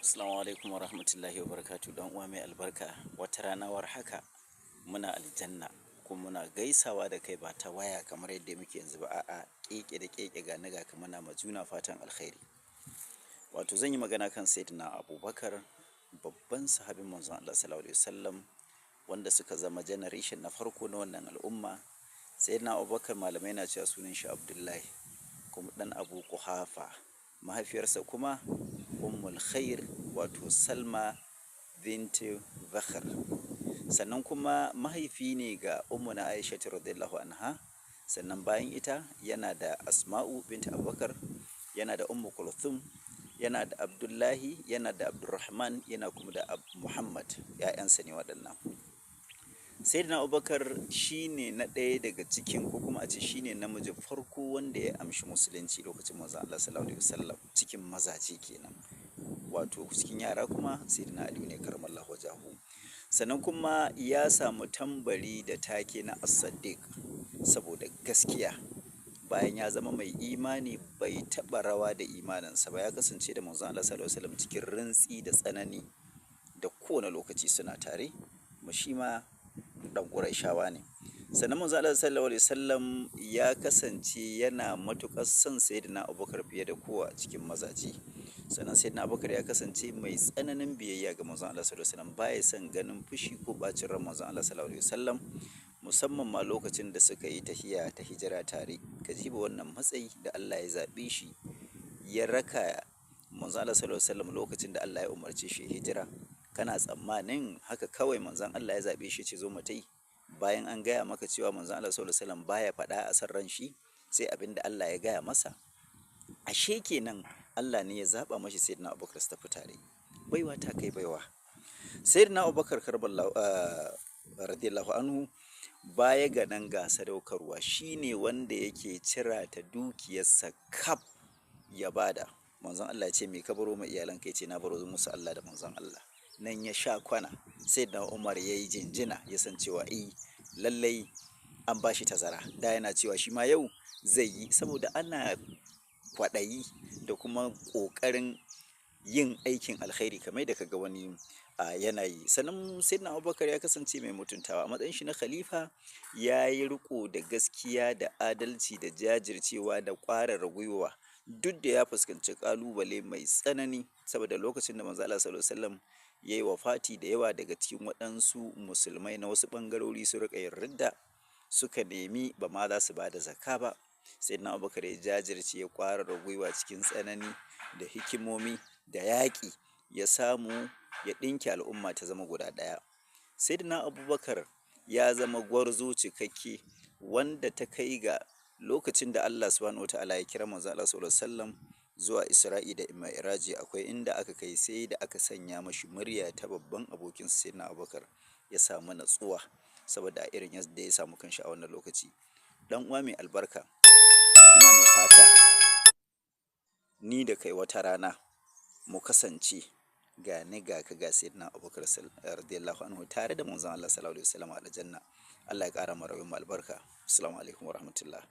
Assalamu alaikum wa rahmatullahi wa barakatu dan uwa mai albarka. Wata rana war haka muna aljanna kuma muna gaisawa da kai ba ta waya kamar yadda muke yanzu ba, a'a keke da keke ga niga ka muna ma juna fatan alkhairi. Wato zan yi magana kan Sayyidina Abubakar, babban sahabin manzon Allah sallallahu alaihi wasallam, wanda suka zama generation na farko na wannan al'umma. Sayyidina Abubakar malamai na cewa sunan shi Abdullahi, kuma dan Abu Quhafa, mahaifiyarsa kuma Ummul Khair wato Salma binti Bakhr. Sannan kuma mahaifi ne ga Ummuna Aisha radhiyallahu anha. Sannan bayan ita yana da Asma'u binti Abubakar, yana da Ummu Kulthum, yana da Abdullahi, yana da Abdurrahman, yana kuma da Muhammad. ‘Ya'yansa ne waɗannan. Sayyidina Abubakar shine na ɗaya daga cikin, ko kuma a ce shine namijin farko wanda ya amshi musulunci lokacin manzon Allah sallallahu alaihi wasallam, cikin mazaje kenan. Wato cikin yara kuma Sayyidina Ali ne karramallahu wajahu. Sannan kuma ya samu tambari da take na As-Siddiq saboda gaskiya. Bayan ya zama mai imani, bai taɓa rawa da imaninsa ba, ya kasance da manzon Allah sallallahu alaihi wasallam cikin rintsi da tsanani, da kowane lokaci suna tare, kuma shi ma dan Qurayshawa ne. Sannan manzon Allah sallallahu alaihi wasallam ya kasance yana matuƙar son Sayyidina Abubakar fiye da kowa cikin mazaje. Sannan Sayyidina Abubakar ya kasance mai tsananin biyayya ga manzon Allah sallallahu alaihi wasallam, baya son ganin fushi ko bacin ran manzon Allah sallallahu alaihi wasallam, musamman ma lokacin da suka yi tahiya ta hijira tare. Ka jiba wannan matsayi da Allah ya zaɓe shi, ya raka manzon Allah sallallahu alaihi wasallam lokacin da Allah ya umarce shi hijira. Kana tsammanin haka kawai manzon Allah ya zaɓe shi ce zo mu tai, bayan an gaya maka cewa manzon Allah sallallahu alaihi wasallam baya faɗa a san ran shi sai abin da Allah ya gaya masa? Ashe kenan Allah ne ya zaɓa mashi Sayyidina Abubakar su tafi tare. Baiwa ta kai baiwa. Sayyidina Abubakar radiyallahu anhu, baya ga nan ga sadaukarwa, shine wanda yake cira ta dukiyarsa kaf ya bada. Manzon Allah ya ce me ka baro ma iyalanka? Ya ce na baro musu Allah da manzon Allah. Nan ya sha kwana. Sayyidina Umar ya yi jinjina, ya san cewa lallai an bashi tazara. Da yana cewa shi ma yau zai yi, saboda ana kwaɗayi da kuma ƙoƙarin yin aikin alkhairi kamar da kaga wani yana yi. Sannan Sayyidina Abubakar ya kasance mai mutuntawa a matsayin shi na khalifa, ya yi riko da gaskiya da adalci da jajircewa da ƙwarara gwiwa, duk da ya fuskanci ƙalubale mai tsanani, saboda lokacin da manzon Allah sallallahu alaihi wasallam ya yi wafati, da yawa daga cikin waɗansu musulmai na wasu ɓangarori su riƙa yin ridda, suka nemi ba ma za su ba da zakka ba. Sayyidina Abubakar ya jajirce, ya ƙwarara gwiwa cikin tsanani da hikimomi da yaƙi, ya samu ya ɗinke al'umma ta zama guda ɗaya. Sayyidina Abubakar ya zama gwarzo cikakke, wanda ta kai ga lokacin da Allah subhanahu wataala ya kira manzon Allah sallallahu alaihi wasallam zuwa Isra'i da Mi'raji, akwai inda aka kai sai da aka sanya mashi murya ta babban abokin Sayyidina Abubakar, ya samu natsuwa saboda irin yadda ya samu kanshi a wannan lokaci. Dan uwa mai albarka, ina mai fata ni da kai wata rana mu kasance ga ni ga ka ga Sayyidina Abubakar radiyallahu anhu tare da manzon Allah sallallahu alaihi wasallam a aljanna. Allah ya ƙara mu rayuwar albarka. Assalamu alaikum wa rahmatullah.